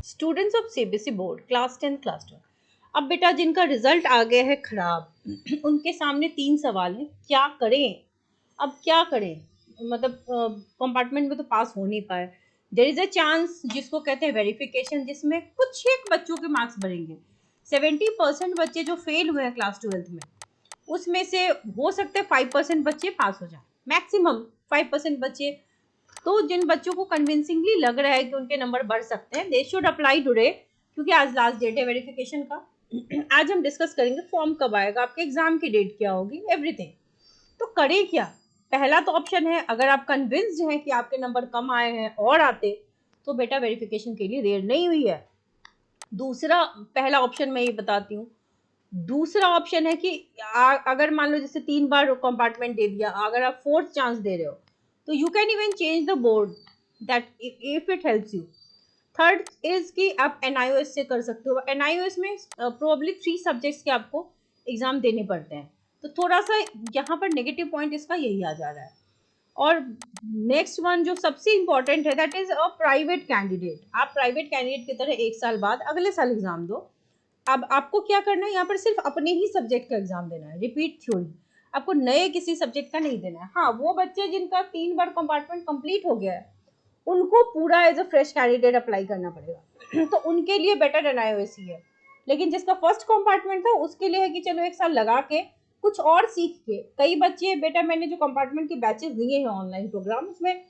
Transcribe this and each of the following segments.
Students of CBSE board class 10 class 12। अब बेटा जिनका रिजल्ट आ गया है खराब उनके सामने 3 सवाल हैं, क्या करें। अब क्या करें, मतलब कंपार्टमेंट में तो पास हो नहीं पाए। देयर इज अ चांस जिसको कहते हैं वेरिफिकेशन, जिसमें कुछ एक बच्चों के मार्क्स बढ़ेंगे। 70% बच्चे जो फेल हुए हैं क्लास 12 में, उसमें से हो सकते हैं 5% बच्चे पास हो जाए, मैक्सिमम 5% बच्चे। तो जिन बच्चों को कन्विंसिंगली लग रहा है कि उनके नंबर बढ़ सकते हैं, दे शुड अप्लाई टुडे, क्योंकि आज लास्ट डेट है वेरिफिकेशन का। आज हम डिस्कस करेंगे फॉर्म कब आएगा, आपके एग्जाम की डेट क्या होगी, एवरीथिंग। तो करें क्या। पहला तो ऑप्शन है, अगर आप कन्विंस्ड हैं कि आपके नंबर कम आए हैं और आते, तो बेटा वेरिफिकेशन के लिए देर नहीं हुई है। दूसरा, पहला ऑप्शन मैं ये बताती हूँ। दूसरा ऑप्शन है कि अगर मान लो जैसे 3 बार कंपार्टमेंट दे दिया, अगर आप फोर्थ चांस दे रहे हो, तो you can even change the board, that if it helps you. Third is कि आप एनआईओएस से कर सकते हो। एनआईओएस में प्रोबेबली 3 सब्जेक्ट्स के आपको एग्जाम देने पड़ते हैं, तो थोड़ा सा यहाँ पर नेगेटिव पॉइंट इसका यही आ जा रहा है। और नेक्स्ट वन जो सबसे इंपॉर्टेंट है, that is a private candidate. आप प्राइवेट कैंडिडेट की तरह 1 साल बाद अगले साल एग्जाम दो। अब आपको क्या करना है, यहाँ पर सिर्फ अपने ही सब्जेक्ट का एग्जाम देना है, रिपीट थ्योरी। आपको नए किसी सब्जेक्ट का नहीं देना है। हाँ, वो बच्चे जिनका 3 बार कंपार्टमेंट कंप्लीट हो गया है, उनको पूरा as a fresh candidate apply करना पड़ेगा तो उनके लिए बेटर एनआईओएस ही है। लेकिन जिसका फर्स्ट कंपार्टमेंट था, उसके लिए है कि चलो 1 साल लगा के कुछ और सीख के। कई बच्चे बेटा, मैंने जो कंपार्टमेंट के बैचेस दिए हैं ऑनलाइन प्रोग्राम, उसमें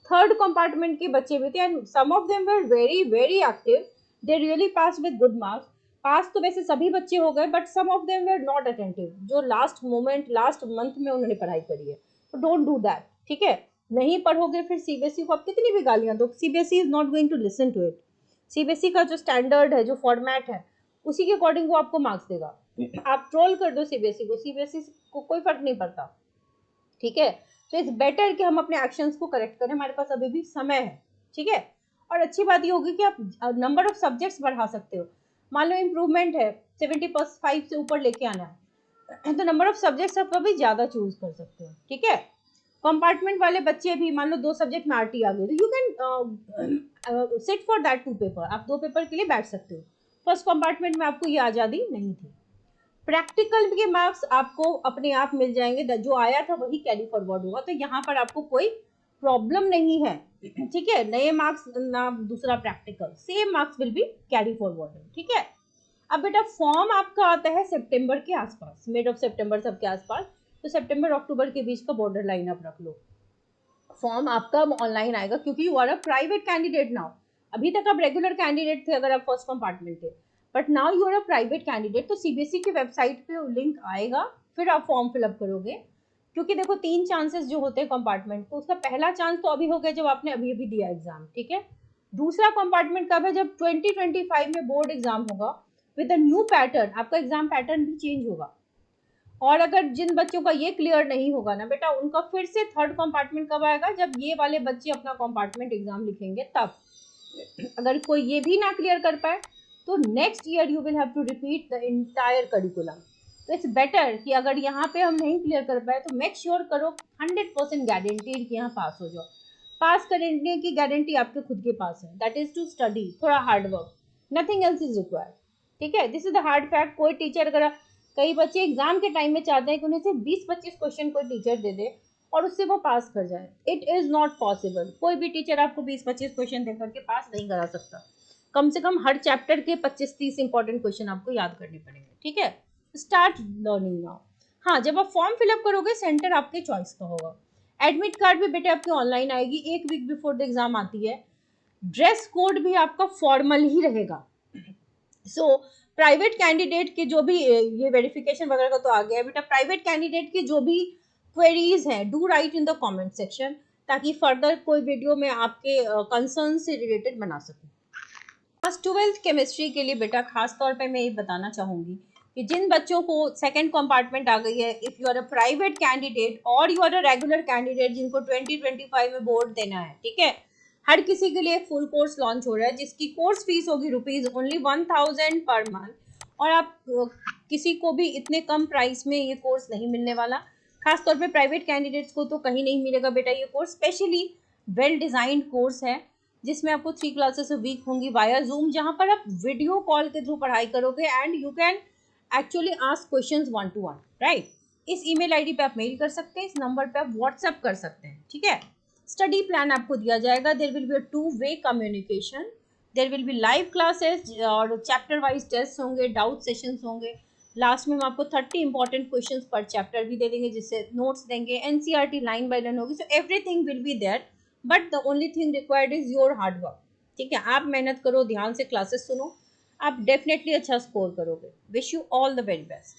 थर्ड कंपार्टमेंट के बच्चे भी थे, and some of them were very very active. They really pass with good marks. Pass तो वैसे सभी बच्चे हो गए, but some of them were not attentive, जो लास्ट मोमेंट लास्ट मंथ में उन्होंने पढ़ाई करी है। तो डोंट डू दैट, ठीक है। नहीं पढ़ोगे फिर सीबीएसई को आप कितनी भी गालियां दो, CBSE is not going to listen to it. CBSE का जो स्टैंडर्ड है, जो फॉर्मेट है, उसी के अकॉर्डिंग वो आपको मार्क्स देगा। आप ट्रोल कर दो सीबीएसई को, सीबीएसई को कोई फर्क नहीं पड़ता, ठीक है। तो इट्स बेटर कि हम अपने एक्शंस को करेक्ट करें, हमारे पास अभी भी समय है, ठीक है। और अच्छी बात ये होगी कि आप नंबर ऑफ सब्जेक्ट्स बढ़ा सकते हो। मान लो इम्प्रूवमेंट है, 75 से ऊपर लेके आना है, तो नंबर ऑफ सब्जेक्ट्स आप अभी ज्यादा चूज कर सकते हो, ठीक है। कंपार्टमेंट वाले बच्चे भी, मान लो 2 सब्जेक्ट में आरटी आ गए, तो you can sit for that 2 paper, आप 2 पेपर के लिए बैठ सकते हो। फर्स्ट कंपार्टमेंट में आपको ये आज़ादी नहीं थी। प्रैक्टिकल के मार्क्स आपको अपने आप मिल जाएंगे, जो आया था वही कैरी फॉरवर्ड होगा, तो यहाँ पर आपको कोई प्रॉब्लम नहीं है, ठीक है। नए मार्क्स ना दूसरा practical, same marks will be carry forward, ठीक है। अब बेटा फॉर्म आपका आता है सितंबर के आसपास, मिड ऑफ सितंबर सबके आसपास, तो सितंबर अक्टूबर के बीच का बॉर्डर लाइन आप रख लो। फॉर्म आपका ऑनलाइन आएगा, क्योंकि you are a private candidate now. अभी तक आप रेगुलर कैंडिडेट थे अगर आप फर्स्ट कंपार्टमेंट थे, but now you are a private candidate. तो सीबीएसई की वेबसाइट पे लिंक आएगा, फिर आप फॉर्म फिलअप करोगे। क्योंकि देखो 3 चांसेस जो होते हैं कंपार्टमेंट को, उसका पहला चांस तो अभी हो गया जब आपने अभी अभी दिया एग्जाम, ठीक है। दूसरा कंपार्टमेंट कब है, जब 2025 में बोर्ड एग्जाम होगा विद अ न्यू पैटर्न, आपका एग्जाम पैटर्न भी चेंज होगा। और अगर जिन बच्चों का ये क्लियर नहीं होगा ना बेटा, उनका फिर से थर्ड कंपार्टमेंट कब आएगा, जब ये वाले बच्चे अपना कंपार्टमेंट एग्जाम लिखेंगे तब। अगर कोई ये भी ना क्लियर कर पाए, तो next year you will have to repeat the entire curriculum. तो इट्स बेटर कि अगर यहाँ पे हम नहीं क्लियर कर पाए, तो मेक श्योर करो 100% गारंटीड कि यहाँ पास हो जाओ। पास करने की गारंटी आपके खुद के पास है, दैट इज टू स्टडी, थोड़ा hard work, nothing else is required, ठीक है। This is the hard fact. कोई टीचर, अगर कई बच्चे एग्जाम के टाइम में चाहते हैं कि उन्हें सिर्फ 20-25 क्वेश्चन कोई टीचर दे दे और उससे वो पास कर जाए, इट इज नॉट पॉसिबल। कोई भी टीचर आपको 20-25 क्वेश्चन देकर के पास नहीं करा सकता। कम से कम हर चैप्टर के 25-30 इंपॉर्टेंट क्वेश्चन आपको याद करने पड़ेंगे, ठीक है। Start learning now. हाँ, जब आप फॉर्म फिलअप करोगे, सेंटर आपके चॉइस का होगा। एडमिट कार्ड भी बेटे आपकी ऑनलाइन आएगी, 1 वीक बिफोर द एग्जाम आती है। ड्रेस कोड भी आपका फॉर्मल ही रहेगा। सो प्राइवेट कैंडिडेट के जो भी, ये वेरिफिकेशन वगैरह का तो आ गया है बेटा, प्राइवेट कैंडिडेट की जो भी क्वेरीज हैं, do right in the comment section, ताकि फर्दर कोई वीडियो में आपके कंसर्न से रिलेटेड बना सकूं। क्लास 12 केमिस्ट्री के लिए बेटा खास तौर पे मैं ये बताना चाहूंगी कि जिन बच्चों को सेकंड कंपार्टमेंट आ गई है, if you are a private candidate और you are a regular candidate जिनको 2025 में बोर्ड देना है, ठीक है, हर किसी के लिए फुल कोर्स लॉन्च हो रहा है, जिसकी कोर्स फीस होगी रुपीज ओनली 1000 पर मंथ। और आप किसी को भी इतने कम प्राइस में ये कोर्स नहीं मिलने वाला। खासतौर पे प्राइवेट कैंडिडेट्स को तो कहीं नहीं मिलेगा बेटा ये course. Specially well designed course है, जिसमें आपको 3 क्लासेस अ वीक होंगी वाया जूम, जहां पर आप वीडियो कॉल के थ्रू पढ़ाई करोगे and you can actually ask questions 1 to 1, right. इस ईमेल आईडी पे आप मेल कर सकते हैं, इस नंबर पे आप व्हाट्सएप कर सकते हैं, ठीक है। स्टडी प्लान आपको दिया जाएगा, there will be a 2 way communication, there will be live classes और चैप्टर वाइज टेस्ट होंगे, डाउट सेशंस होंगे। लास्ट में हम आपको 30 इंपॉर्टेंट क्वेश्चंस पर चैप्टर भी दे देंगे, जिससे नोट्स देंगे, एनसीईआरटी लाइन बाय लाइन होगी, so everything will be there, but the only thing required is your hard work, ठीक है। आप मेहनत करो, ध्यान से क्लासेस सुनो, आप डेफिनेटली अच्छा स्कोर करोगे। Wish you all the very best.